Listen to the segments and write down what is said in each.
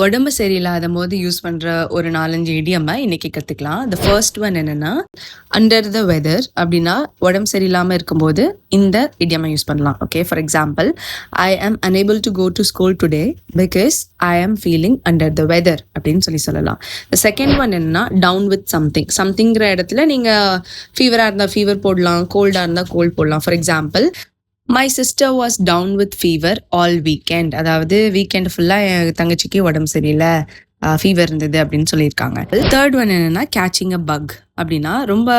உடம்பு சரியில்லாத போது யூஸ் பண்ற ஒரு 4-5 இடியம்ம இன்னைக்கு கத்துக்கலாம். தி ஃபர்ஸ்ட் ஒன் என்னன்னா, அண்டர் த வெதர் அப்படின்னா உடம்பு சரியில்லாம இருக்கும்போது இந்த இடியம்ம யூஸ் பண்ணலாம். Okay, for example, I am unable to go to school today because I am feeling under the weather அப்படின்னு சொல்லலாம். தி செகண்ட் ஒன் என்னன்னா, டவுன் வித் சம்திங். சம்திங்கிற இடத்துல நீங்க ஃபீவரா இருந்தா ஃபீவர் போடலாம், கோல்டா இருந்தா கோல்ட் போடலாம். For example, my sister was down with fever all weekend. அதாவது வீக்கெண்ட் ஃபுல்லாக என் தங்கச்சிக்கு உடம்பு சரியில்லை, ஃபீவர் இருந்தது அப்படின்னு சொல்லியிருக்காங்க. தேர்ட் ஒன் என்னன்னா, கேச்சிங் அ பக். அப்படின்னா ரொம்ப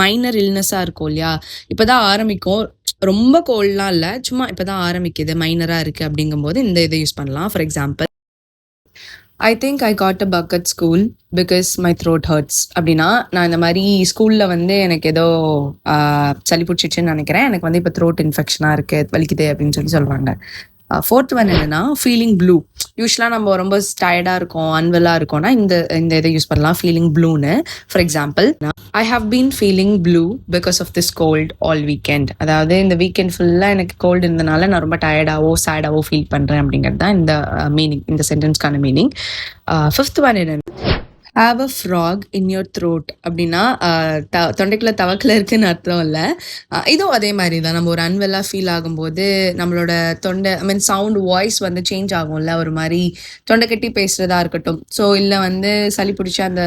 மைனர் இல்னஸாக இருக்கும் இல்லையா, இப்போதான் ஆரம்பிக்கும், ரொம்ப கோல்ட்லாம் இல்லை, சும்மா இப்போதான் ஆரம்பிக்குது, மைனராக இருக்குது அப்படிங்கும்போது இந்த இதை யூஸ் பண்ணலாம். For example, I think I got a bug at school because my throat hurts. அப்படின்னா நான் இந்த மாதிரி ஸ்கூலில் வந்து எனக்கு ஏதோ சளி பிடிச்சிச்சுன்னு நினைக்கிறேன், எனக்கு வந்து இப்போ த்ரோட் இன்ஃபெக்ஷனாக இருக்குது, வலிக்குது அப்படின்னு சொல்லுவாங்க. ஃபோர்த் ஒன் என்னன்னா, ஃபீலிங் ப்ளூ. யூஸ்வலாக நம்ம ரொம்ப டயர்டாக இருக்கோம், அன்வெல்லாக இருக்கோம்னா இந்த இதை யூஸ் பண்ணலாம், ஃபீலிங் ப்ளூன்னு. For example, I have been feeling blue because of this cold all weekend. அதாவது இந்த வீக்கெண்ட் ஃபுல்லாக எனக்கு கோல்டு இருந்தனால நான் ரொம்ப டயர்டாவோ சேடாவோ ஃபீல் பண்ணுறேன் அப்படிங்கிறது தான் இந்த மீனிங், இந்த சென்டென்ஸ்க்கான மீனிங். ஃபிஃப்த் ஒன் என்னன்னா, have a frock in your throat. அப்படின்னா தொண்டைக்குள்ள தவக்கில் இருக்குன்னு அர்த்தம் இல்லை. இதுவும் அதே மாதிரி தான், நம்ம ஒரு அன்வெல்லாக ஃபீல் ஆகும்போது நம்மளோட தொண்டை சவுண்ட் வாய்ஸ் வந்து சேஞ்ச் ஆகும்ல, ஒரு மாதிரி தொண்டை கட்டி பேசுறதா இருக்கட்டும், ஸோ இல்லை வந்து சளி பிடிச்ச அந்த